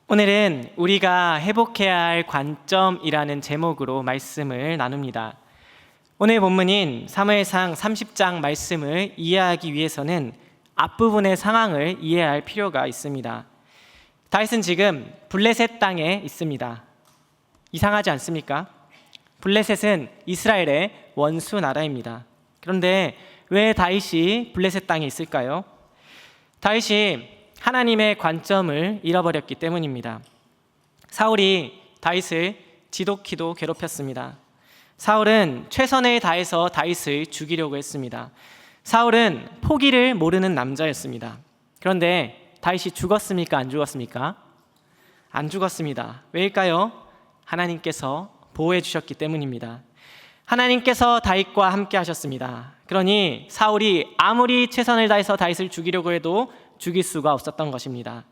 오늘은 우리가 회복해야 할 관점이라는 제목으로 말씀을 나눕니다. 오늘 본문인 사무엘상 30장 말씀을 이해하기 위해서는 앞부분의 상황을 이해할 필요가 있습니다. 다윗은 지금 블레셋 땅에 있습니다. 이상하지 않습니까? 블레셋은 이스라엘의 원수 나라입니다. 그런데 왜 다윗이 블레셋 땅에 있을까요? 다윗이 하나님의 관점을 잃어버렸기 때문입니다. 사울이 다윗을 지독히도 괴롭혔습니다. 사울은 최선을 다해서 다윗을 죽이려고 했습니다. 사울은 포기를 모르는 남자였습니다. 그런데 다윗이 죽었습니까? 안 죽었습니까? 안 죽었습니다. 왜일까요? 하나님께서 보호해 주셨기 때문입니다. 하나님께서 다윗과 함께 하셨습니다. 그러니 사울이 아무리 최선을 다해서 다윗을 죽이려고 해도 죽일 수가 없었던 것입니다.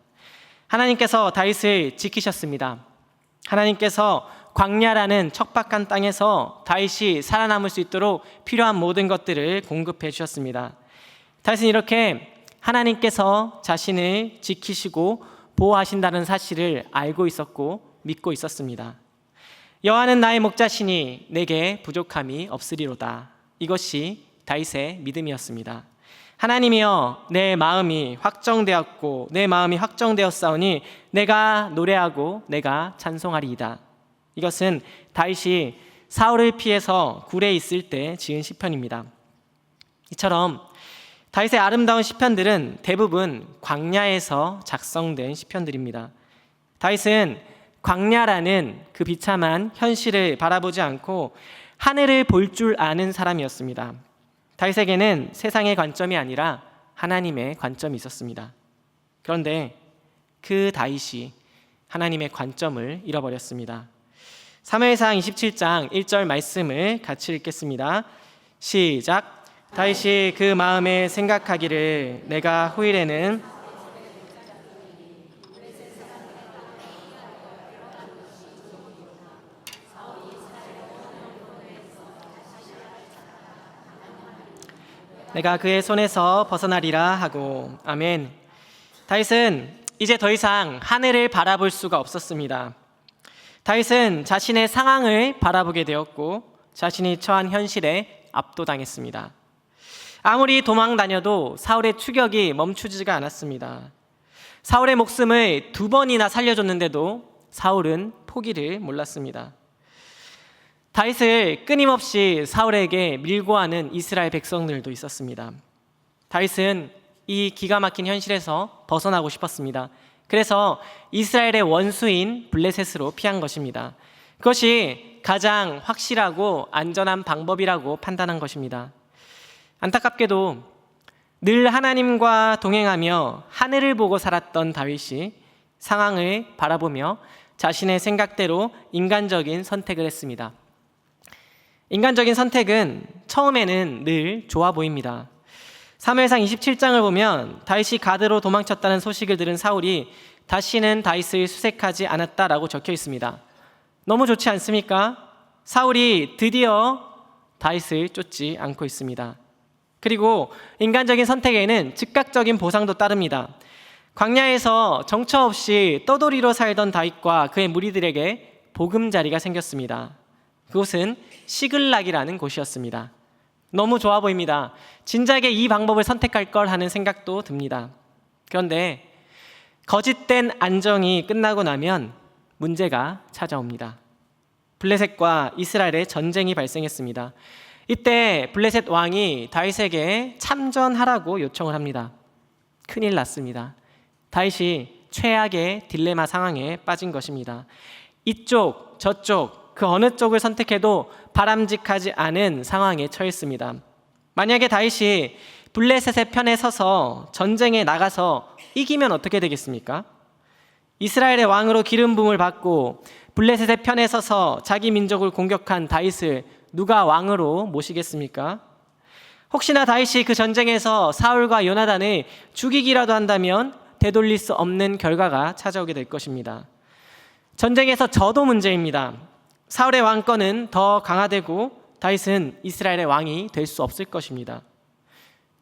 하나님께서 다윗을 지키셨습니다. 하나님께서 광야라는 척박한 땅에서 다윗이 살아남을 수 있도록 필요한 모든 것들을 공급해 주셨습니다. 다윗은 이렇게 하나님께서 자신을 지키시고 보호하신다는 사실을 알고 있었고 믿고 있었습니다. 여호와는 나의 목자시니 내게 부족함이 없으리로다. 이것이 다윗의 믿음이었습니다. 하나님이여, 내 마음이 확정되었고 내 마음이 확정되었사오니 내가 노래하고 내가 찬송하리이다. 이것은 다윗이 사울을 피해서 굴에 있을 때 지은 시편입니다. 이처럼 다윗의 아름다운 시편들은 대부분 광야에서 작성된 시편들입니다. 다윗은 광야라는 그 비참한 현실을 바라보지 않고 하늘을 볼 줄 아는 사람이었습니다. 다윗에게는 세상의 관점이 아니라 하나님의 관점이 있었습니다. 그런데 그 다윗이 하나님의 관점을 잃어버렸습니다. 사무엘상 27장 1절 말씀을 같이 읽겠습니다. 시작. 다윗이 그 마음에 생각하기를 내가 후일에는 내가 그의 손에서 벗어나리라 하고. 아멘. 다윗은 이제 더 이상 하늘을 바라볼 수가 없었습니다. 다윗은 자신의 상황을 바라보게 되었고 자신이 처한 현실에 압도당했습니다. 아무리 도망 다녀도 사울의 추격이 멈추지가 않았습니다. 사울의 목숨을 2번이나 살려줬는데도 사울은 포기를 몰랐습니다. 다윗을 끊임없이 사울에게 밀고 하는 이스라엘 백성들도 있었습니다. 다윗은 이 기가 막힌 현실에서 벗어나고 싶었습니다. 그래서 이스라엘의 원수인 블레셋으로 피한 것입니다. 그것이 가장 확실하고 안전한 방법이라고 판단한 것입니다. 안타깝게도 늘 하나님과 동행하며 하늘을 보고 살았던 다윗이 상황을 바라보며 자신의 생각대로 인간적인 선택을 했습니다. 인간적인 선택은 처음에는 늘 좋아 보입니다. 사무엘상 27장을 보면 다윗이 가드로 도망쳤다는 소식을 들은 사울이 다시는 다윗을 수색하지 않았다라고 적혀 있습니다. 너무 좋지 않습니까? 사울이 드디어 다윗을 쫓지 않고 있습니다. 그리고 인간적인 선택에는 즉각적인 보상도 따릅니다. 광야에서 정처 없이 떠돌이로 살던 다윗과 그의 무리들에게 보금자리가 생겼습니다. 그곳은 시글락이라는 곳이었습니다. 너무 좋아 보입니다. 진작에 이 방법을 선택할 걸 하는 생각도 듭니다. 그런데 거짓된 안정이 끝나고 나면 문제가 찾아옵니다. 블레셋과 이스라엘의 전쟁이 발생했습니다. 이때 블레셋 왕이 다윗에게 참전하라고 요청을 합니다. 큰일 났습니다. 다윗이 최악의 딜레마 상황에 빠진 것입니다. 이쪽 저쪽 그 어느 쪽을 선택해도 바람직하지 않은 상황에 처했습니다. 만약에 다윗이 블레셋의 편에 서서 전쟁에 나가서 이기면 어떻게 되겠습니까? 이스라엘의 왕으로 기름 부음을 받고 블레셋의 편에 서서 자기 민족을 공격한 다윗을 누가 왕으로 모시겠습니까? 혹시나 다윗이 그 전쟁에서 사울과 요나단을 죽이기라도 한다면 되돌릴 수 없는 결과가 찾아오게 될 것입니다. 전쟁에서 져도 문제입니다. 사울의 왕권은 더 강화되고 다윗은 이스라엘의 왕이 될 수 없을 것입니다.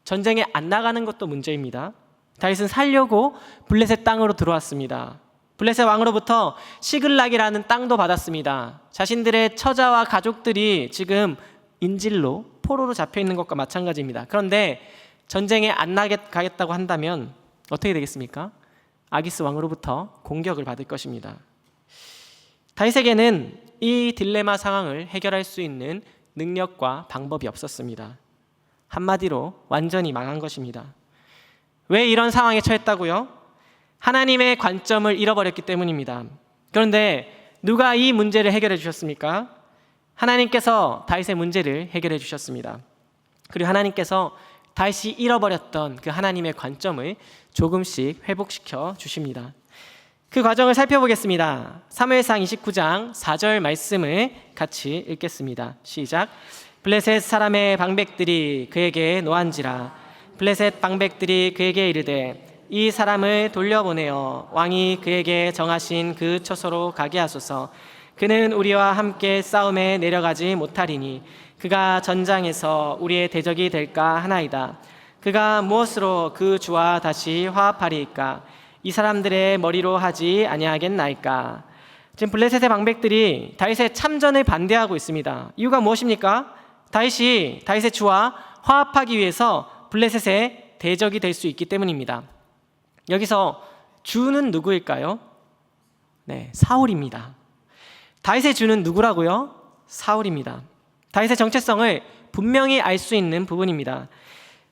전쟁에 안 나가는 것도 문제입니다. 다윗은 살려고 블레셋 땅으로 들어왔습니다. 블레셋 왕으로부터 시글락이라는 땅도 받았습니다. 자신들의 처자와 가족들이 지금 인질로 포로로 잡혀 있는 것과 마찬가지입니다. 그런데 전쟁에 안 나가겠다고 한다면 어떻게 되겠습니까? 아기스 왕으로부터 공격을 받을 것입니다. 다윗에게는 이 딜레마 상황을 해결할 수 있는 능력과 방법이 없었습니다. 한마디로 완전히 망한 것입니다. 왜 이런 상황에 처했다고요? 하나님의 관점을 잃어버렸기 때문입니다. 그런데 누가 이 문제를 해결해 주셨습니까? 하나님께서 다윗의 문제를 해결해 주셨습니다. 그리고 하나님께서 다윗이 잃어버렸던 그 하나님의 관점을 조금씩 회복시켜 주십니다. 그 과정을 살펴보겠습니다. 사무엘상 29장 4절 말씀을 같이 읽겠습니다. 시작. 블레셋 사람의 방백들이 그에게 노한지라. 블레셋 방백들이 그에게 이르되 이 사람을 돌려보내어 왕이 그에게 정하신 그 처소로 가게 하소서. 그는 우리와 함께 싸움에 내려가지 못하리니 그가 전장에서 우리의 대적이 될까 하나이다. 그가 무엇으로 그 주와 다시 화합하리이까? 이 사람들의 머리로 하지 아니하겠나이까? 지금 블레셋의 방백들이 다윗의 참전을 반대하고 있습니다. 이유가 무엇입니까? 다윗이 다윗의 주와 화합하기 위해서 블레셋의 대적이 될 수 있기 때문입니다. 여기서 주는 누구일까요? 네, 사울입니다. 다윗의 주는 누구라고요? 사울입니다. 다윗의 정체성을 분명히 알 수 있는 부분입니다.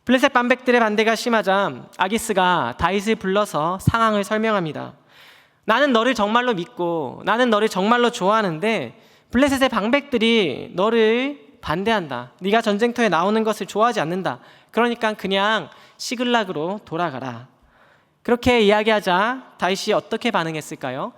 블레셋 반백들의 반대가 심하자 아기스가 다윗을 불러서 상황을 설명합니다. 나는 너를 정말로 믿고 나는 너를 정말로 좋아하는데 블레셋의 방백들이 너를 반대한다. 네가 전쟁터에 나오는 것을 좋아하지 않는다. 그러니까 그냥 시글락으로 돌아가라. 그렇게 이야기하자 다윗이 어떻게 반응했을까요?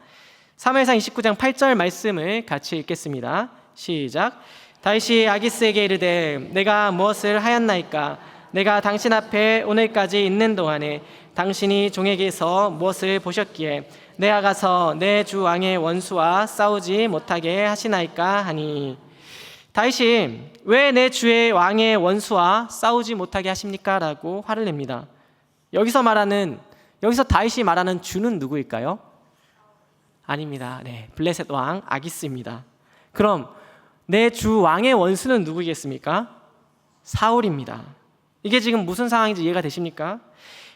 사무엘상 29장 8절 말씀을 같이 읽겠습니다. 시작. 다윗이 아기스에게 이르되 내가 무엇을 하였나이까? 내가 당신 앞에 오늘까지 있는 동안에 당신이 종에게서 무엇을 보셨기에 내가 가서 내 주 왕의 원수와 싸우지 못하게 하시나이까 하니. 다윗이 왜 내 주의 왕의 원수와 싸우지 못하게 하십니까? 라고 화를 냅니다. 여기서 다윗이 말하는 주는 누구일까요? 아닙니다. 네, 블레셋 왕 아기스입니다. 그럼 내 주 왕의 원수는 누구겠습니까? 사울입니다. 이게 지금 무슨 상황인지 이해가 되십니까?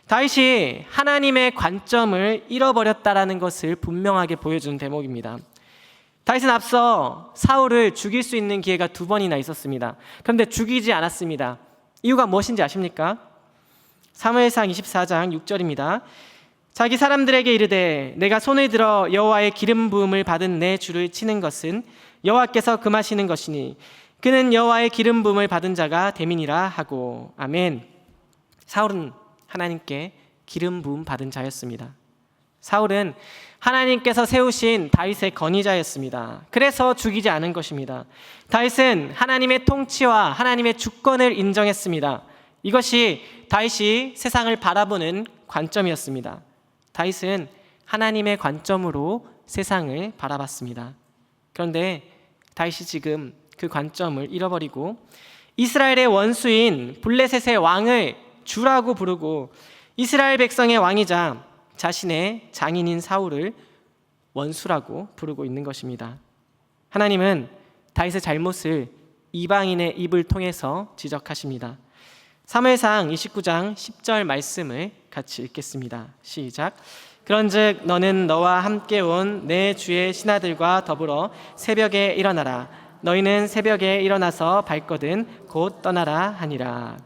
다윗이 하나님의 관점을 잃어버렸다라는 것을 분명하게 보여주는 대목입니다. 다윗은 앞서 사울을 죽일 수 있는 기회가 2번이나 있었습니다. 그런데 죽이지 않았습니다. 이유가 무엇인지 아십니까? 사무엘상 24장 6절입니다. 자기 사람들에게 이르되 내가 손을 들어 여호와의 기름 부음을 받은 내 주를 치는 것은 여호와께서 금하시는 것이니 그는 여호와의 기름 부음을 받은 자가 됨이니라 하고. 아멘. 사울은 하나님께 기름 부음 받은 자였습니다. 사울은 하나님께서 세우신 다윗의 건의자였습니다. 그래서 죽이지 않은 것입니다. 다윗은 하나님의 통치와 하나님의 주권을 인정했습니다. 이것이 다윗이 세상을 바라보는 관점이었습니다. 다윗은 하나님의 관점으로 세상을 바라봤습니다. 그런데 다윗이 지금 그 관점을 잃어버리고 이스라엘의 원수인 블레셋의 왕을 주라고 부르고 이스라엘 백성의 왕이자 자신의 장인인 사울을 원수라고 부르고 있는 것입니다. 하나님은 다윗의 잘못을 이방인의 입을 통해서 지적하십니다. 사무엘상 29장 10절 말씀을 같이 읽겠습니다. 시작. 그런즉 너는 너와 함께 온 내 주의 신하들과 더불어 새벽에 일어나라. 너희는 새벽에 일어나서 발거든 곧 떠나라 하니라.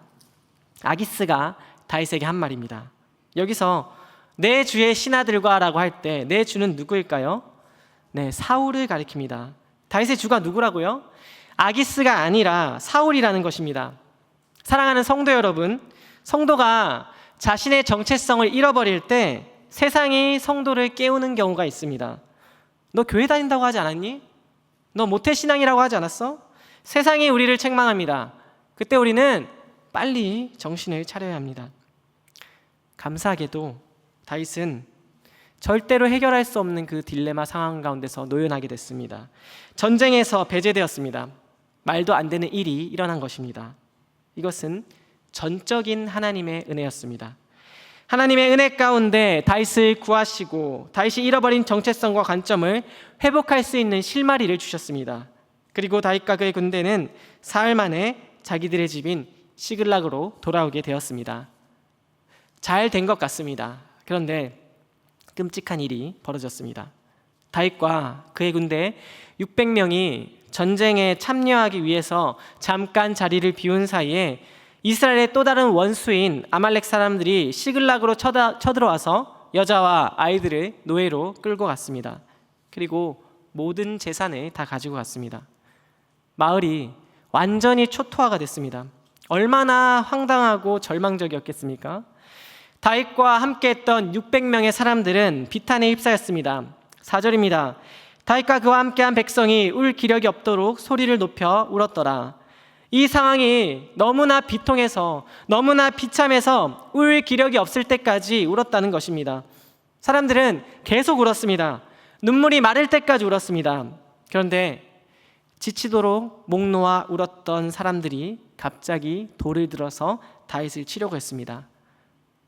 아기스가 다윗에게 한 말입니다. 여기서 내 주의 신하들과 라고 할 때 내 주는 누구일까요? 네, 사울을 가리킵니다. 다윗의 주가 누구라고요? 아기스가 아니라 사울이라는 것입니다. 사랑하는 성도 여러분, 성도가 자신의 정체성을 잃어버릴 때 세상이 성도를 깨우는 경우가 있습니다. 너 교회 다닌다고 하지 않았니? 너 모태신앙이라고 하지 않았어? 세상이 우리를 책망합니다. 그때 우리는 빨리 정신을 차려야 합니다. 감사하게도 다윗은 절대로 해결할 수 없는 그 딜레마 상황 가운데서 노연하게 됐습니다. 전쟁에서 배제되었습니다. 말도 안 되는 일이 일어난 것입니다. 이것은 전적인 하나님의 은혜였습니다. 하나님의 은혜 가운데 다윗을 구하시고 다윗이 잃어버린 정체성과 관점을 회복할 수 있는 실마리를 주셨습니다. 그리고 다윗과 그의 군대는 사흘 만에 자기들의 집인 시글락으로 돌아오게 되었습니다. 잘 된 것 같습니다. 그런데 끔찍한 일이 벌어졌습니다. 다윗과 그의 군대 600명이 전쟁에 참여하기 위해서 잠깐 자리를 비운 사이에 이스라엘의 또 다른 원수인 아말렉 사람들이 시글락으로 쳐들어와서 여자와 아이들을 노예로 끌고 갔습니다. 그리고 모든 재산을 다 가지고 갔습니다. 마을이 완전히 초토화가 됐습니다. 얼마나 황당하고 절망적이었겠습니까? 다윗과 함께했던 600명의 사람들은 비탄에 휩싸였습니다. 4절입니다. 다윗과 그와 함께한 백성이 울 기력이 없도록 소리를 높여 울었더라. 이 상황이 너무나 비통해서 너무나 비참해서 울 기력이 없을 때까지 울었다는 것입니다. 사람들은 계속 울었습니다. 눈물이 마를 때까지 울었습니다. 그런데 지치도록 목 놓아 울었던 사람들이 갑자기 돌을 들어서 다윗을 치려고 했습니다.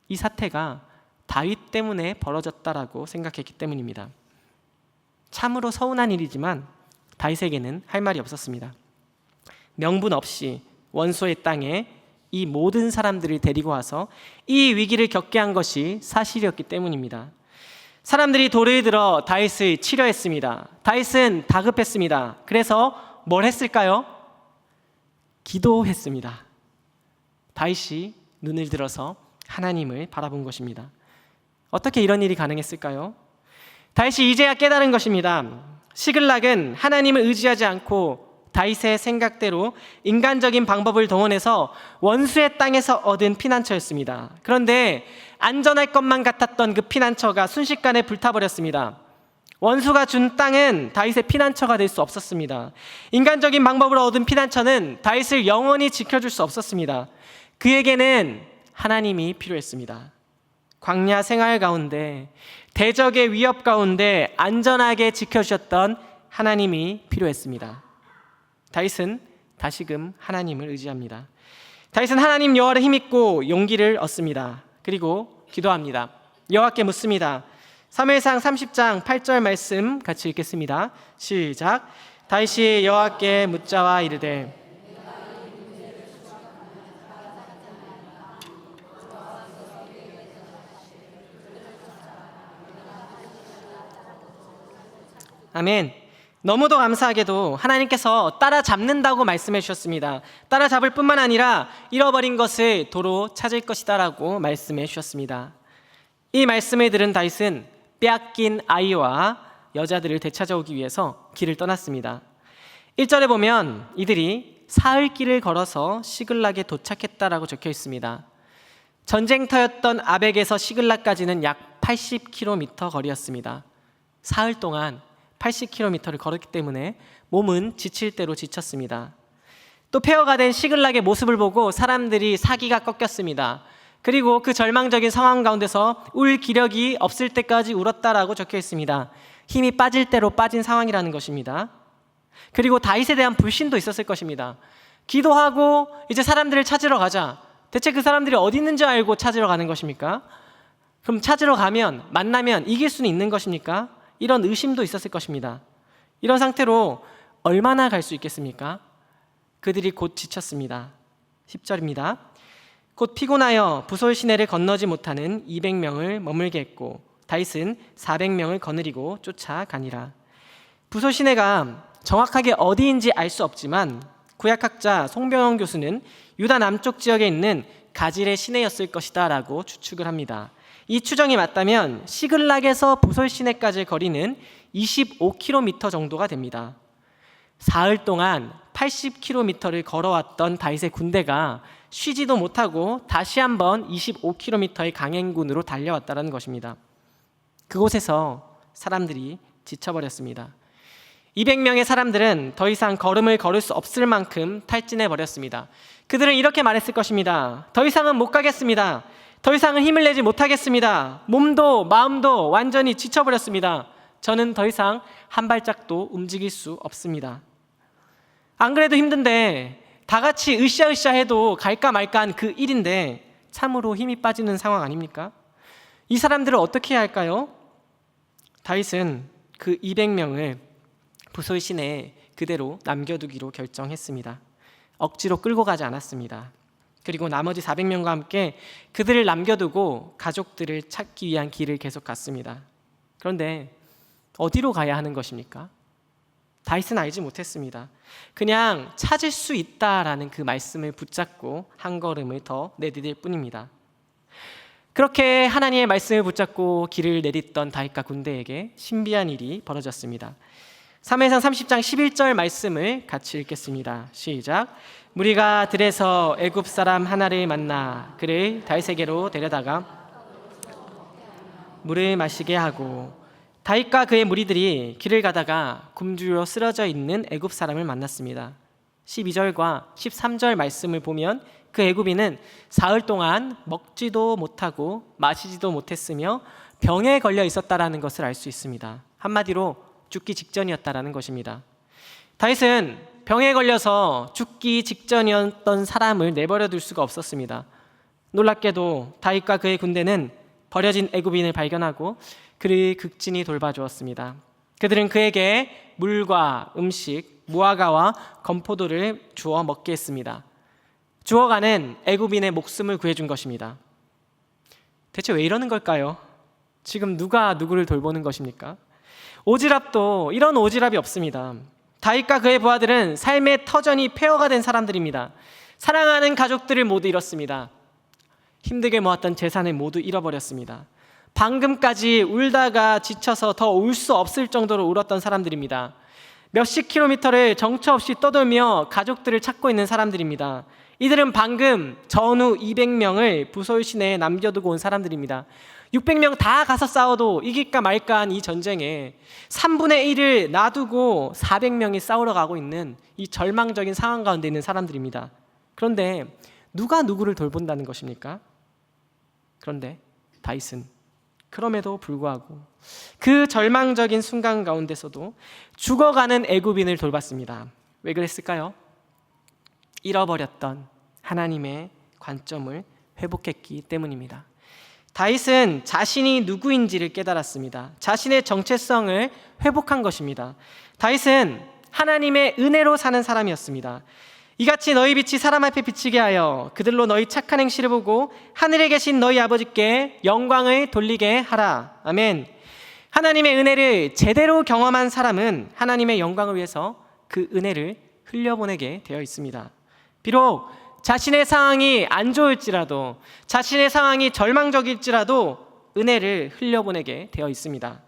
이 사태가 다윗 때문에 벌어졌다라고 생각했기 때문입니다. 참으로 서운한 일이지만 다윗에게는 할 말이 없었습니다. 명분 없이 원수의 땅에 이 모든 사람들을 데리고 와서 이 위기를 겪게 한 것이 사실이었기 때문입니다. 사람들이 돌을 들어 다윗을 치려 했습니다. 다윗은 다급했습니다. 그래서 뭘 했을까요? 기도했습니다. 다윗이 눈을 들어서 하나님을 바라본 것입니다. 어떻게 이런 일이 가능했을까요? 다윗이 이제야 깨달은 것입니다. 시글락은 하나님을 의지하지 않고 다윗의 생각대로 인간적인 방법을 동원해서 원수의 땅에서 얻은 피난처였습니다. 그런데 안전할 것만 같았던 그 피난처가 순식간에 불타버렸습니다. 원수가 준 땅은 다윗의 피난처가 될 수 없었습니다. 인간적인 방법으로 얻은 피난처는 다윗을 영원히 지켜줄 수 없었습니다. 그에게는 하나님이 필요했습니다. 광야 생활 가운데 대적의 위협 가운데 안전하게 지켜주셨던 하나님이 필요했습니다. 다윗은 다시금 하나님을 의지합니다. 다윗은 하나님 여호와를 힘입고 용기를 얻습니다. 그리고 기도합니다. 여호와께 묻습니다. 사무엘상 30장 8절 말씀 같이 읽겠습니다. 시작. 다윗이 여호와께 묻자와 이르되 아멘. 너무도 감사하게도 하나님께서 따라잡는다고 말씀해 주셨습니다. 따라잡을 뿐만 아니라 잃어버린 것을 도로 찾을 것이다 라고 말씀해 주셨습니다. 이 말씀을 들은 다윗은 빼앗긴 아이와 여자들을 되찾아오기 위해서 길을 떠났습니다. 1절에 보면 이들이 사흘 길을 걸어서 시글락에 도착했다라고 적혀 있습니다. 전쟁터였던 아벡에서 시글락까지는 약 80km 거리였습니다. 사흘 동안 80km를 걸었기 때문에 몸은 지칠 대로 지쳤습니다. 또 폐허가 된 시글락의 모습을 보고 사람들이 사기가 꺾였습니다. 그리고 그 절망적인 상황 가운데서 울 기력이 없을 때까지 울었다라고 적혀 있습니다. 힘이 빠질 대로 빠진 상황이라는 것입니다. 그리고 다윗에 대한 불신도 있었을 것입니다. 기도하고 이제 사람들을 찾으러 가자. 대체 그 사람들이 어디 있는지 알고 찾으러 가는 것입니까? 그럼 찾으러 가면 만나면 이길 수는 있는 것입니까? 이런 의심도 있었을 것입니다. 이런 상태로 얼마나 갈 수 있겠습니까? 그들이 곧 지쳤습니다. 10절입니다. 곧 피곤하여 부솔 시내를 건너지 못하는 200명을 머물게 했고 다윗은 400명을 거느리고 쫓아가니라. 부솔 시내가 정확하게 어디인지 알 수 없지만 구약학자 송병헌 교수는 유다 남쪽 지역에 있는 가질의 시내였을 것이다 라고 추측을 합니다. 이 추정이 맞다면 시글락에서 부솔 시내까지의 거리는 25km 정도가 됩니다. 사흘 동안 80km를 걸어왔던 다윗의 군대가 쉬지도 못하고 다시 한번 25km의 강행군으로 달려왔다는 것입니다. 그곳에서 사람들이 지쳐버렸습니다. 200명의 사람들은 더 이상 걸음을 걸을 수 없을 만큼 탈진해버렸습니다. 그들은 이렇게 말했을 것입니다. 더 이상은 못 가겠습니다. 더 이상은 힘을 내지 못하겠습니다. 몸도 마음도 완전히 지쳐버렸습니다. 저는 더 이상 한 발짝도 움직일 수 없습니다. 안 그래도 힘든데 다 같이 으쌰으쌰 해도 갈까 말까 한 그 일인데 참으로 힘이 빠지는 상황 아닙니까? 이 사람들을 어떻게 해야 할까요? 다윗은 그 200명을 부솔 시내에 그대로 남겨두기로 결정했습니다. 억지로 끌고 가지 않았습니다. 그리고 나머지 400명과 함께 그들을 남겨두고 가족들을 찾기 위한 길을 계속 갔습니다. 그런데 어디로 가야 하는 것입니까? 다윗은 알지 못했습니다. 그냥 찾을 수 있다라는 그 말씀을 붙잡고 한 걸음을 더 내디딜 뿐입니다. 그렇게 하나님의 말씀을 붙잡고 길을 내딛던 다윗과 군대에게 신비한 일이 벌어졌습니다. 사무엘상 30장 11절 말씀을 같이 읽겠습니다. 시작. 무리가 들에서 애굽 사람 하나를 만나 그를 다윗에게로 데려다가 물을 마시게 하고, 다윗과 그의 무리들이 길을 가다가 굶주려 쓰러져 있는 애굽 사람을 만났습니다. 12절과 13절 말씀을 보면 그 애굽인은 사흘 동안 먹지도 못하고 마시지도 못했으며 병에 걸려 있었다라는 것을 알 수 있습니다. 한마디로 죽기 직전이었다라는 것입니다. 다윗은 병에 걸려서 죽기 직전이었던 사람을 내버려 둘 수가 없었습니다. 놀랍게도 다윗과 그의 군대는 버려진 애굽인을 발견하고 그를 극진히 돌봐주었습니다. 그들은 그에게 물과 음식, 무화과와 건포도를 주어 먹게 했습니다. 주어가는 애굽인의 목숨을 구해준 것입니다. 대체 왜 이러는 걸까요? 지금 누가 누구를 돌보는 것입니까? 오지랖도 이런 오지랖이 없습니다. 다윗과 그의 부하들은 삶의 터전이 폐허가 된 사람들입니다. 사랑하는 가족들을 모두 잃었습니다. 힘들게 모았던 재산을 모두 잃어버렸습니다. 방금까지 울다가 지쳐서 더 울 수 없을 정도로 울었던 사람들입니다. 몇십 킬로미터를 정처 없이 떠돌며 가족들을 찾고 있는 사람들입니다. 이들은 방금 전후 200명을 부솔 시내에 남겨두고 온 사람들입니다. 600명 다 가서 싸워도 이길까 말까한 이 전쟁에 3분의 1을 놔두고 400명이 싸우러 가고 있는 이 절망적인 상황 가운데 있는 사람들입니다. 그런데 누가 누구를 돌본다는 것입니까? 그런데 다윗은 그럼에도 불구하고 그 절망적인 순간 가운데서도 죽어가는 애굽인을 돌봤습니다. 왜 그랬을까요? 잃어버렸던 하나님의 관점을 회복했기 때문입니다. 다윗은 자신이 누구인지를 깨달았습니다. 자신의 정체성을 회복한 것입니다. 다윗은 하나님의 은혜로 사는 사람이었습니다. 이같이 너희 빛이 사람 앞에 비치게 하여 그들로 너희 착한 행실을 보고 하늘에 계신 너희 아버지께 영광을 돌리게 하라. 아멘. 하나님의 은혜를 제대로 경험한 사람은 하나님의 영광을 위해서 그 은혜를 흘려보내게 되어 있습니다. 비록 자신의 상황이 안 좋을지라도, 자신의 상황이 절망적일지라도 은혜를 흘려보내게 되어 있습니다.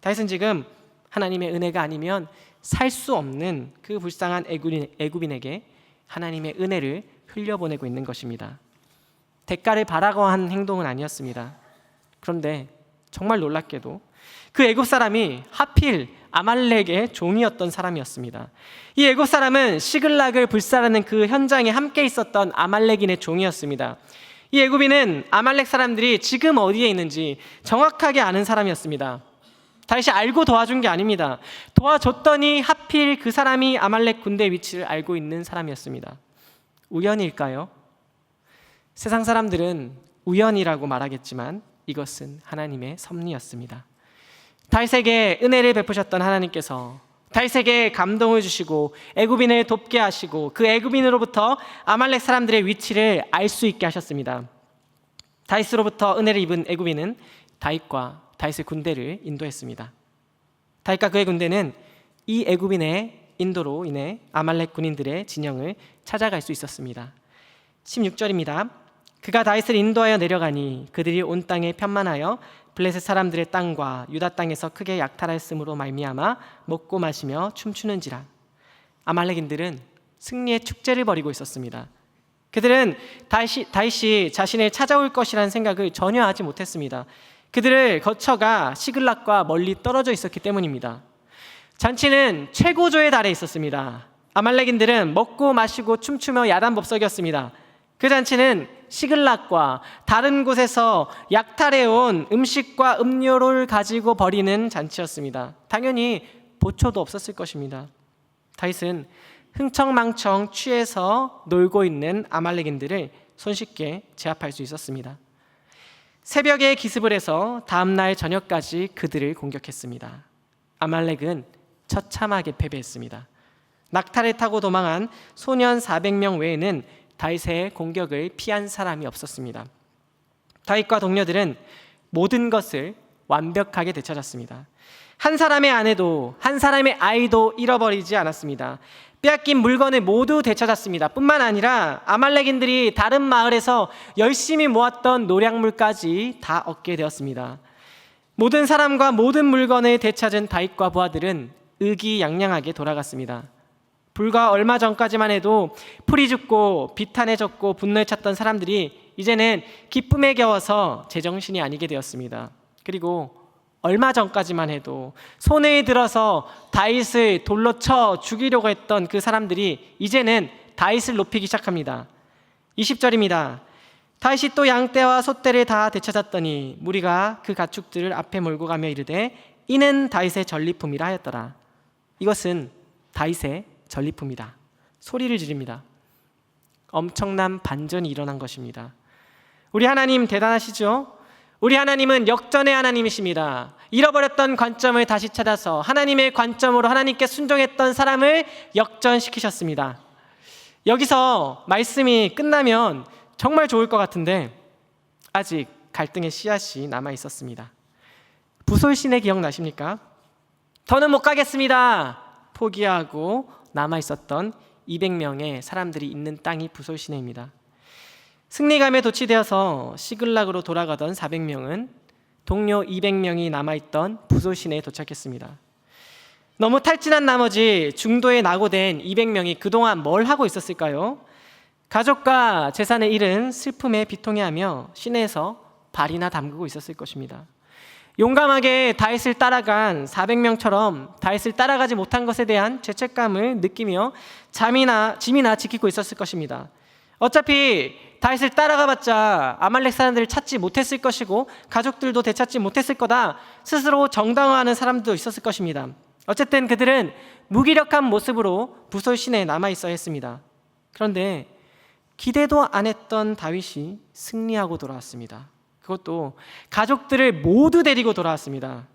다윗은 지금 하나님의 은혜가 아니면 살 수 없는 그 불쌍한 애굽인에게 하나님의 은혜를 흘려보내고 있는 것입니다. 대가를 바라고 한 행동은 아니었습니다. 그런데 정말 놀랍게도 그 애굽 사람이 하필 아말렉의 종이었던 사람이었습니다. 이 애굽 사람은 시글락을 불살하는 그 현장에 함께 있었던 아말렉인의 종이었습니다. 이 애굽인은 아말렉 사람들이 지금 어디에 있는지 정확하게 아는 사람이었습니다. 다윗이 알고 도와준 게 아닙니다. 도와줬더니 하필 그 사람이 아말렉 군대 위치를 알고 있는 사람이었습니다. 우연일까요? 세상 사람들은 우연이라고 말하겠지만 이것은 하나님의 섭리였습니다. 다윗에게 은혜를 베푸셨던 하나님께서 다윗에게 감동을 주시고 애굽인을 돕게 하시고 그 애굽인으로부터 아말렉 사람들의 위치를 알 수 있게 하셨습니다. 다윗으로부터 은혜를 입은 애굽인은 다윗과 다윗의 군대를 인도했습니다. 다윗과 그의 군대는 이 애굽인의 인도로 인해 아말렉 군인들의 진영을 찾아갈 수 있었습니다. 16절입니다. 그가 다윗을 인도하여 내려가니 그들이 온 땅에 편만하여 블레셋 사람들의 땅과 유다 땅에서 크게 약탈하였으므로 말미암아 먹고 마시며 춤추는지라. 아말렉인들은 승리의 축제를 벌이고 있었습니다. 그들은 다윗이 자신을 찾아올 것이라는 생각을 전혀 하지 못했습니다. 그들을 거쳐가 시글락과 멀리 떨어져 있었기 때문입니다. 잔치는 최고조에 달해 있었습니다. 아말렉인들은 먹고 마시고 춤추며 야단법석이었습니다. 그 잔치는 시글락과 다른 곳에서 약탈해온 음식과 음료를 가지고 벌이는 잔치였습니다. 당연히 보초도 없었을 것입니다. 다윗은 흥청망청 취해서 놀고 있는 아말렉인들을 손쉽게 제압할 수 있었습니다. 새벽에 기습을 해서 다음날 저녁까지 그들을 공격했습니다. 아말렉은 처참하게 패배했습니다. 낙타를 타고 도망한 소년 400명 외에는 다윗의 공격을 피한 사람이 없었습니다. 다윗과 동료들은 모든 것을 완벽하게 되찾았습니다. 한 사람의 아내도 한 사람의 아이도 잃어버리지 않았습니다. 빼앗긴 물건을 모두 되찾았습니다. 뿐만 아니라 아말렉인들이 다른 마을에서 열심히 모았던 노략물까지 다 얻게 되었습니다. 모든 사람과 모든 물건을 되찾은 다윗과 부하들은 의기양양하게 돌아갔습니다. 불과 얼마 전까지만 해도 풀이 죽고 비탄해졌고 분노에 찼던 사람들이 이제는 기쁨에 겨워서 제정신이 아니게 되었습니다. 그리고 얼마 전까지만 해도 손을 들어서 다윗을 돌로 쳐 죽이려고 했던 그 사람들이 이제는 다윗을 높이기 시작합니다. 20절입니다. 다윗이 또 양떼와 소떼를 다 되찾았더니 무리가 그 가축들을 앞에 몰고 가며 이르되 이는 다윗의 전리품이라 하였더라. 이것은 다윗의 전리품이다. 소리를 지릅니다. 엄청난 반전이 일어난 것입니다. 우리 하나님 대단하시죠? 우리 하나님은 역전의 하나님이십니다. 잃어버렸던 관점을 다시 찾아서 하나님의 관점으로 하나님께 순종했던 사람을 역전시키셨습니다. 여기서 말씀이 끝나면 정말 좋을 것 같은데 아직 갈등의 씨앗이 남아 있었습니다. 부솔신의 기억나십니까? 더는 못 가겠습니다. 포기하고 남아 있었던 200명의 사람들이 있는 땅이 부솔시내입니다. 승리감에 도취되어서 시글락으로 돌아가던 400명은 동료 200명이 남아있던 부솔시내에 도착했습니다. 너무 탈진한 나머지 중도에 낙오된 200명이 그동안 뭘 하고 있었을까요? 가족과 재산을 잃은 슬픔에 비통해하며 시내에서 발이나 담그고 있었을 것입니다. 용감하게 다윗을 따라간 400명처럼 다윗을 따라가지 못한 것에 대한 죄책감을 느끼며 짐이나 지키고 있었을 것입니다. 어차피 다윗을 따라가봤자 아말렉 사람들을 찾지 못했을 것이고 가족들도 되찾지 못했을 거다 스스로 정당화하는 사람도 있었을 것입니다. 어쨌든 그들은 무기력한 모습으로 부솔 시내에 남아있어야 했습니다. 그런데 기대도 안 했던 다윗이 승리하고 돌아왔습니다. 그것도 가족들을 모두 데리고 돌아왔습니다.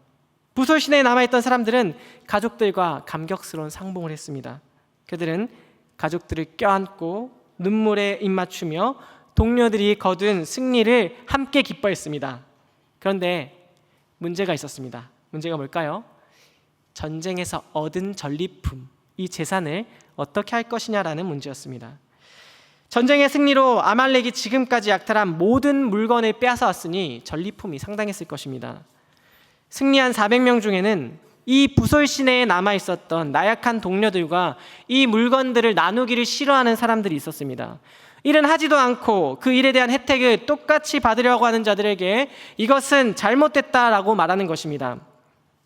부솔 시내에 남아있던 사람들은 가족들과 감격스러운 상봉을 했습니다. 그들은 가족들을 껴안고 눈물에 입맞추며 동료들이 거둔 승리를 함께 기뻐했습니다. 그런데 문제가 있었습니다. 문제가 뭘까요? 전쟁에서 얻은 전리품, 이 재산을 어떻게 할 것이냐라는 문제였습니다. 전쟁의 승리로 아말렉이 지금까지 약탈한 모든 물건을 빼앗아 왔으니 전리품이 상당했을 것입니다. 승리한 400명 중에는 이 부솔 시내에 남아 있었던 나약한 동료들과 이 물건들을 나누기를 싫어하는 사람들이 있었습니다. 일은 하지도 않고 그 일에 대한 혜택을 똑같이 받으려고 하는 자들에게 이것은 잘못됐다라고 말하는 것입니다.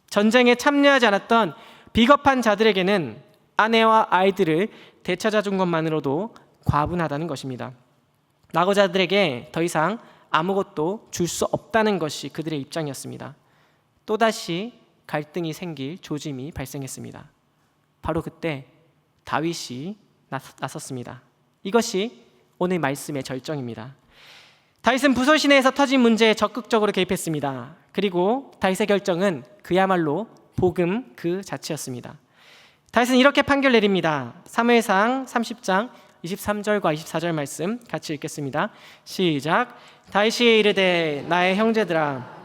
전쟁에 참여하지 않았던 비겁한 자들에게는 아내와 아이들을 되찾아 준 것만으로도 과분하다는 것입니다. 낙오자들에게 더 이상 아무것도 줄 수 없다는 것이 그들의 입장이었습니다. 또다시 갈등이 생길 조짐이 발생했습니다. 바로 그때 다윗이 나섰습니다. 이것이 오늘 말씀의 절정입니다. 다윗은 부솔 시내에서 터진 문제에 적극적으로 개입했습니다. 그리고 다윗의 결정은 그야말로 복음 그 자체였습니다. 다윗은 이렇게 판결 내립니다. 사무엘상 30장 23절과 24절 말씀 같이 읽겠습니다. 시작. 다윗이 이르되 나의 형제들아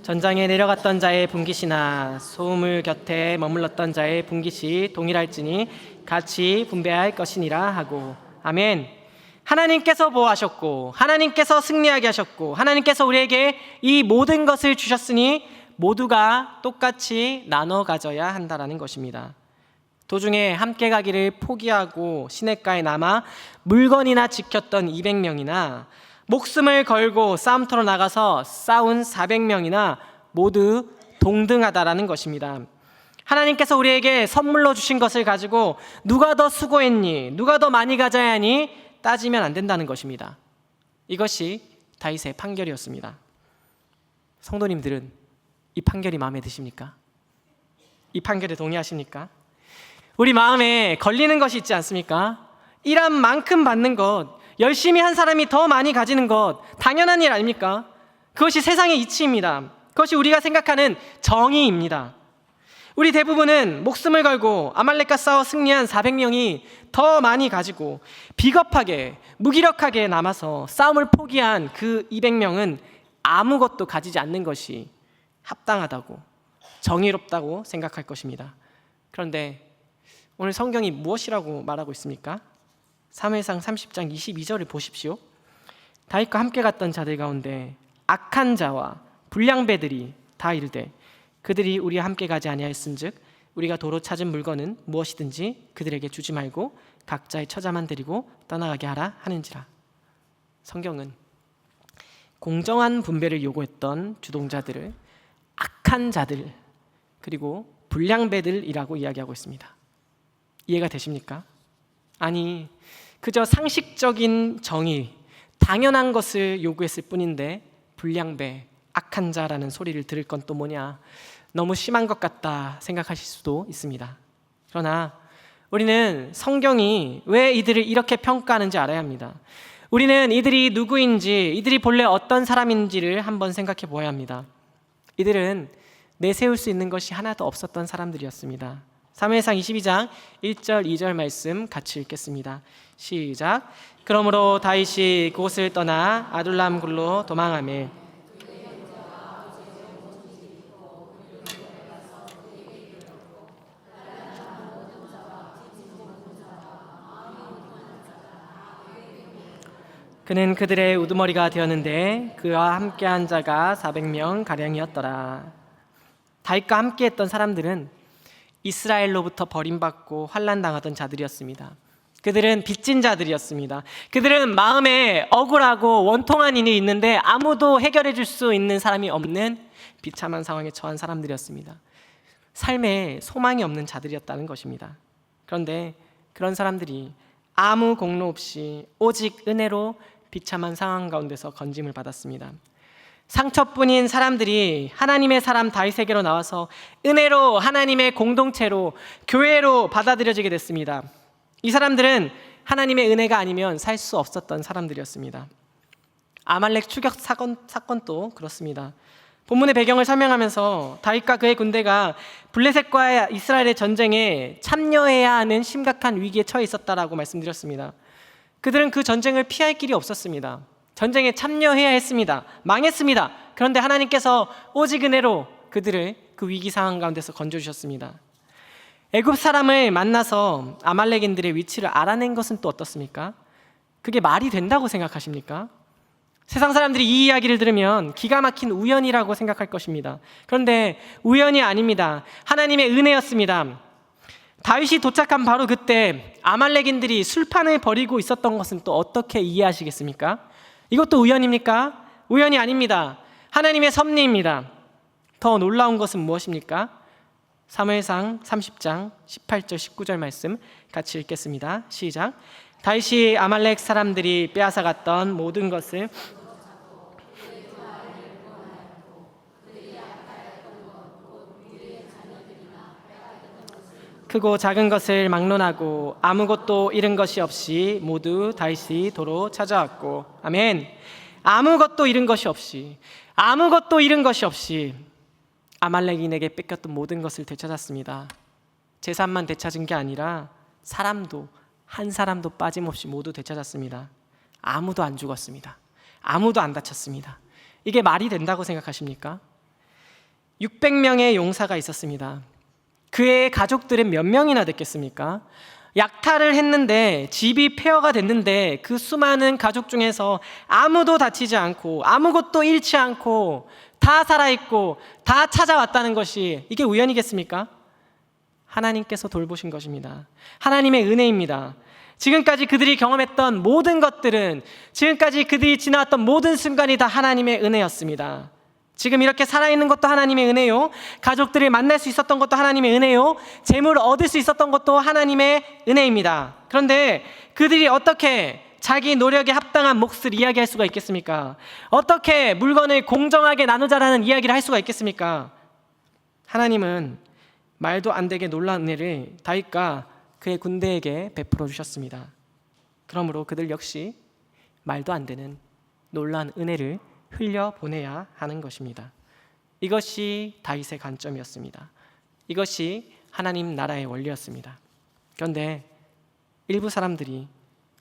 전장에 내려갔던 자의 분깃이나 소우물 곁에 머물렀던 자의 분깃이 동일할지니 같이 분배할 것이니라 하고. 아멘. 하나님께서 보호하셨고 하나님께서 승리하게 하셨고 하나님께서 우리에게 이 모든 것을 주셨으니 모두가 똑같이 나눠 가져야 한다라는 것입니다. 도중에 함께 가기를 포기하고 시냇가에 남아 물건이나 지켰던 200명이나 목숨을 걸고 싸움터로 나가서 싸운 400명이나 모두 동등하다라는 것입니다. 하나님께서 우리에게 선물로 주신 것을 가지고 누가 더 수고했니? 누가 더 많이 가져야 하니? 따지면 안 된다는 것입니다. 이것이 다윗의 판결이었습니다. 성도님들은 이 판결이 마음에 드십니까? 이 판결에 동의하십니까? 우리 마음에 걸리는 것이 있지 않습니까? 일한 만큼 받는 것, 열심히 한 사람이 더 많이 가지는 것, 당연한 일 아닙니까? 그것이 세상의 이치입니다. 그것이 우리가 생각하는 정의입니다. 우리 대부분은 목숨을 걸고 아말렉과 싸워 승리한 400명이 더 많이 가지고 비겁하게 무기력하게 남아서 싸움을 포기한 그 200명은 아무것도 가지지 않는 것이 합당하다고, 정의롭다고 생각할 것입니다. 그런데 오늘 성경이 무엇이라고 말하고 있습니까? 사무엘상 30장 22절을 보십시오. 다윗과 함께 갔던 자들 가운데 악한 자와 불량배들이 다 이르되 그들이 우리와 함께 가지 아니하였은즉 우리가 도로 찾은 물건은 무엇이든지 그들에게 주지 말고 각자의 처자만 데리고 떠나가게 하라 하는지라. 성경은 공정한 분배를 요구했던 주동자들을 악한 자들 그리고 불량배들이라고 이야기하고 있습니다. 이해가 되십니까? 아니, 그저 상식적인 정의, 당연한 것을 요구했을 뿐인데 불량배, 악한 자라는 소리를 들을 건 또 뭐냐, 너무 심한 것 같다 생각하실 수도 있습니다. 그러나 우리는 성경이 왜 이들을 이렇게 평가하는지 알아야 합니다. 우리는 이들이 누구인지, 이들이 본래 어떤 사람인지를 한번 생각해 보아야 합니다. 이들은 내세울 수 있는 것이 하나도 없었던 사람들이었습니다. 사무엘상 22장 1절 2절 말씀 같이 읽겠습니다. 시작. 그러므로 다윗이 그곳을 떠나 아둘람 굴로 도망하며 그는 그들의 우두머리가 되었는데 그와 함께한 자가 400명 가량이었더라. 다윗과 함께했던 사람들은 이스라엘로부터 버림받고 환난당하던 자들이었습니다. 그들은 빚진 자들이었습니다. 그들은 마음에 억울하고 원통한 일이 있는데 아무도 해결해 줄 수 있는 사람이 없는 비참한 상황에 처한 사람들이었습니다. 삶에 소망이 없는 자들이었다는 것입니다. 그런데 그런 사람들이 아무 공로 없이 오직 은혜로 비참한 상황 가운데서 건짐을 받았습니다. 상처뿐인 사람들이 하나님의 사람 다윗에게로 나와서 은혜로 하나님의 공동체로, 교회로 받아들여지게 됐습니다. 이 사람들은 하나님의 은혜가 아니면 살 수 없었던 사람들이었습니다. 아말렉 추격 사건도 그렇습니다. 본문의 배경을 설명하면서 다윗과 그의 군대가 블레셋과 이스라엘의 전쟁에 참여해야 하는 심각한 위기에 처해 있었다라고 말씀드렸습니다. 그들은 그 전쟁을 피할 길이 없었습니다. 전쟁에 참여해야 했습니다. 망했습니다. 그런데 하나님께서 오직 은혜로 그들을 그 위기 상황 가운데서 건져주셨습니다. 애굽 사람을 만나서 아말렉인들의 위치를 알아낸 것은 또 어떻습니까? 그게 말이 된다고 생각하십니까? 세상 사람들이 이 이야기를 들으면 기가 막힌 우연이라고 생각할 것입니다. 그런데 우연이 아닙니다. 하나님의 은혜였습니다. 다윗이 도착한 바로 그때 아말렉인들이 술판을 벌이고 있었던 것은 또 어떻게 이해하시겠습니까? 이것도 우연입니까? 우연이 아닙니다. 하나님의 섭리입니다. 더 놀라운 것은 무엇입니까? 사무엘상 30장 18절 19절 말씀 같이 읽겠습니다. 시작. 다윗이 아말렉 사람들이 빼앗아갔던 모든 것을 크고 작은 것을 막론하고 아무것도 잃은 것이 없이 모두 다윗이 도로 찾아왔고. 아멘. 아무것도 잃은 것이 없이, 아무것도 잃은 것이 없이 아말렉인에게 뺏겼던 모든 것을 되찾았습니다. 재산만 되찾은 게 아니라 사람도, 한 사람도 빠짐없이 모두 되찾았습니다. 아무도 안 죽었습니다. 아무도 안 다쳤습니다. 이게 말이 된다고 생각하십니까? 600명의 용사가 있었습니다. 그의 가족들은 몇 명이나 됐겠습니까? 약탈을 했는데 집이 폐허가 됐는데 그 수많은 가족 중에서 아무도 다치지 않고 아무것도 잃지 않고 다 살아있고 다 찾아왔다는 것이 이게 우연이겠습니까? 하나님께서 돌보신 것입니다. 하나님의 은혜입니다. 지금까지 그들이 경험했던 모든 것들은, 지금까지 그들이 지나왔던 모든 순간이 다 하나님의 은혜였습니다. 지금 이렇게 살아있는 것도 하나님의 은혜요, 가족들을 만날 수 있었던 것도 하나님의 은혜요, 재물을 얻을 수 있었던 것도 하나님의 은혜입니다. 그런데 그들이 어떻게 자기 노력에 합당한 몫을 이야기할 수가 있겠습니까? 어떻게 물건을 공정하게 나누자라는 이야기를 할 수가 있겠습니까? 하나님은 말도 안 되게 놀라운 은혜를 다윗과 그의 군대에게 베풀어 주셨습니다. 그러므로 그들 역시 말도 안 되는 놀라운 은혜를 흘려보내야 하는 것입니다. 이것이 다윗의 관점이었습니다. 이것이 하나님 나라의 원리였습니다. 그런데 일부 사람들이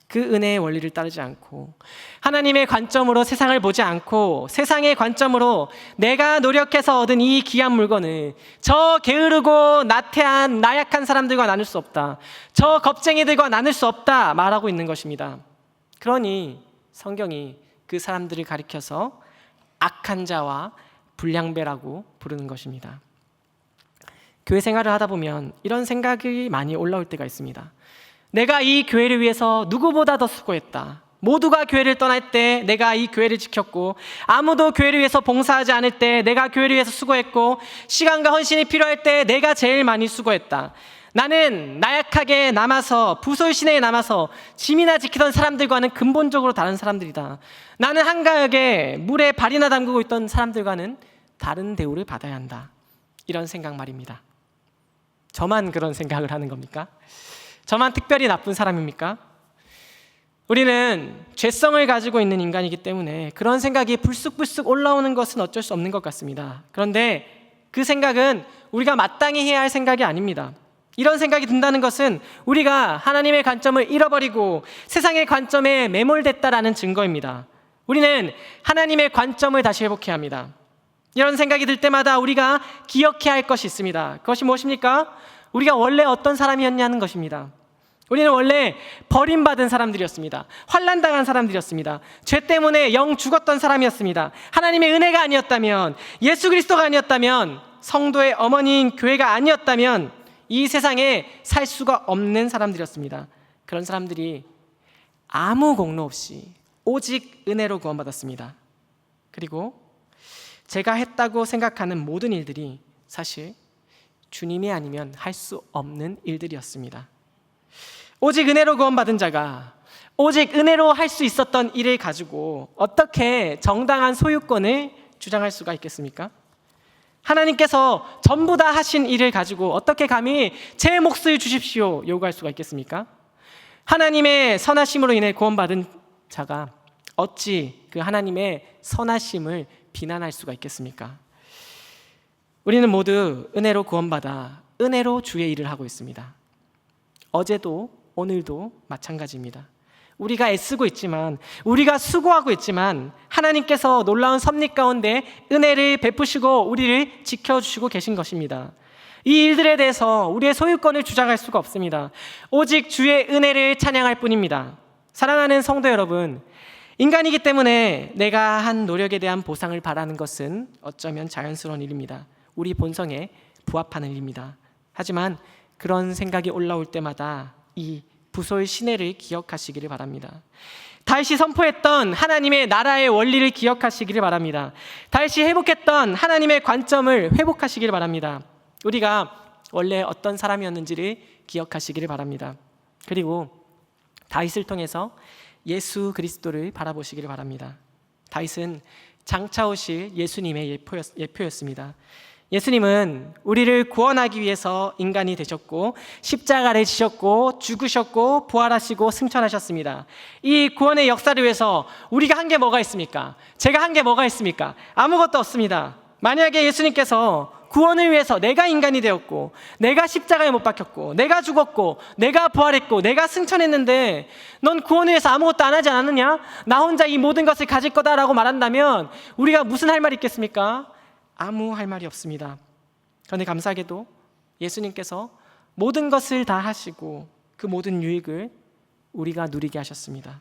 그 은혜의 원리를 따르지 않고 하나님의 관점으로 세상을 보지 않고 세상의 관점으로 내가 노력해서 얻은 이 귀한 물건을 저 게으르고 나태한 나약한 사람들과 나눌 수 없다, 저 겁쟁이들과 나눌 수 없다 말하고 있는 것입니다. 그러니 성경이 그 사람들을 가리켜서 악한 자와 불량배라고 부르는 것입니다. 교회 생활을 하다 보면 이런 생각이 많이 올라올 때가 있습니다. 내가 이 교회를 위해서 누구보다 더 수고했다. 모두가 교회를 떠날 때 내가 이 교회를 지켰고, 아무도 교회를 위해서 봉사하지 않을 때 내가 교회를 위해서 수고했고, 시간과 헌신이 필요할 때 내가 제일 많이 수고했다. 나는 나약하게 남아서 부솔 시내에 남아서 짐이나 지키던 사람들과는 근본적으로 다른 사람들이다. 나는 한가하게 물에 발이나 담그고 있던 사람들과는 다른 대우를 받아야 한다. 이런 생각 말입니다. 저만 그런 생각을 하는 겁니까? 저만 특별히 나쁜 사람입니까? 우리는 죄성을 가지고 있는 인간이기 때문에 그런 생각이 불쑥불쑥 올라오는 것은 어쩔 수 없는 것 같습니다. 그런데 그 생각은 우리가 마땅히 해야 할 생각이 아닙니다. 이런 생각이 든다는 것은 우리가 하나님의 관점을 잃어버리고 세상의 관점에 매몰됐다라는 증거입니다. 우리는 하나님의 관점을 다시 회복해야 합니다. 이런 생각이 들 때마다 우리가 기억해야 할 것이 있습니다. 그것이 무엇입니까? 우리가 원래 어떤 사람이었냐는 것입니다. 우리는 원래 버림받은 사람들이었습니다. 환난당한 사람들이었습니다. 죄 때문에 영 죽었던 사람이었습니다. 하나님의 은혜가 아니었다면, 예수 그리스도가 아니었다면, 성도의 어머니인 교회가 아니었다면 이 세상에 살 수가 없는 사람들이었습니다. 그런 사람들이 아무 공로 없이 오직 은혜로 구원받았습니다. 그리고 제가 했다고 생각하는 모든 일들이 사실 주님이 아니면 할 수 없는 일들이었습니다. 오직 은혜로 구원받은 자가 오직 은혜로 할 수 있었던 일을 가지고 어떻게 정당한 소유권을 주장할 수가 있겠습니까? 하나님께서 전부 다 하신 일을 가지고 어떻게 감히 제 몫을 주십시오 요구할 수가 있겠습니까? 하나님의 선하심으로 인해 구원받은 자가 어찌 그 하나님의 선하심을 비난할 수가 있겠습니까? 우리는 모두 은혜로 구원받아 은혜로 주의 일을 하고 있습니다. 어제도 오늘도 마찬가지입니다. 우리가 애쓰고 있지만, 우리가 수고하고 있지만 하나님께서 놀라운 섭리 가운데 은혜를 베푸시고 우리를 지켜주시고 계신 것입니다. 이 일들에 대해서 우리의 소유권을 주장할 수가 없습니다. 오직 주의 은혜를 찬양할 뿐입니다. 사랑하는 성도 여러분, 인간이기 때문에 내가 한 노력에 대한 보상을 바라는 것은 어쩌면 자연스러운 일입니다. 우리 본성에 부합하는 일입니다. 하지만 그런 생각이 올라올 때마다 이 부소의 시내를 기억하시기를 바랍니다. 다윗이 선포했던 하나님의 나라의 원리를 기억하시기를 바랍니다. 다윗이 회복했던 하나님의 관점을 회복하시기를 바랍니다. 우리가 원래 어떤 사람이었는지를 기억하시기를 바랍니다. 그리고 다윗을 통해서 예수 그리스도를 바라보시기를 바랍니다. 다윗은 장차 오실 예수님의 예표였습니다. 예수님은 우리를 구원하기 위해서 인간이 되셨고 십자가를 지셨고 죽으셨고 부활하시고 승천하셨습니다. 이 구원의 역사를 위해서 우리가 한 게 뭐가 있습니까? 제가 한 게 뭐가 있습니까? 아무것도 없습니다. 만약에 예수님께서 구원을 위해서 내가 인간이 되었고 내가 십자가에 못 박혔고 내가 죽었고 내가 부활했고 내가 승천했는데 넌 구원을 위해서 아무것도 안 하지 않았느냐? 나 혼자 이 모든 것을 가질 거다라고 말한다면 우리가 무슨 할 말이 있겠습니까? 아무 할 말이 없습니다. 그런데 감사하게도 예수님께서 모든 것을 다 하시고 그 모든 유익을 우리가 누리게 하셨습니다.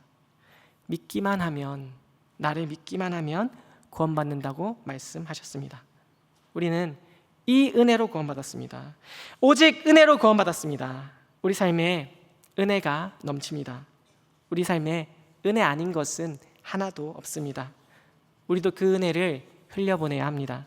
믿기만 하면, 나를 믿기만 하면 구원받는다고 말씀하셨습니다. 우리는 이 은혜로 구원받았습니다. 오직 은혜로 구원받았습니다. 우리 삶에 은혜가 넘칩니다. 우리 삶에 은혜 아닌 것은 하나도 없습니다. 우리도 그 은혜를 흘려보내야 합니다.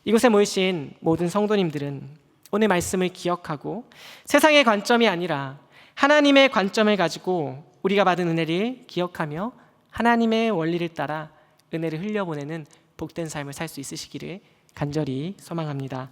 이곳에 모이신 모든 성도님들은 오늘 말씀을 기억하고 세상의 관점이 아니라 하나님의 관점을 가지고 우리가 받은 은혜를 기억하며 하나님의 원리를 따라 은혜를 흘려보내는 복된 삶을 살 수 있으시기를 간절히 소망합니다.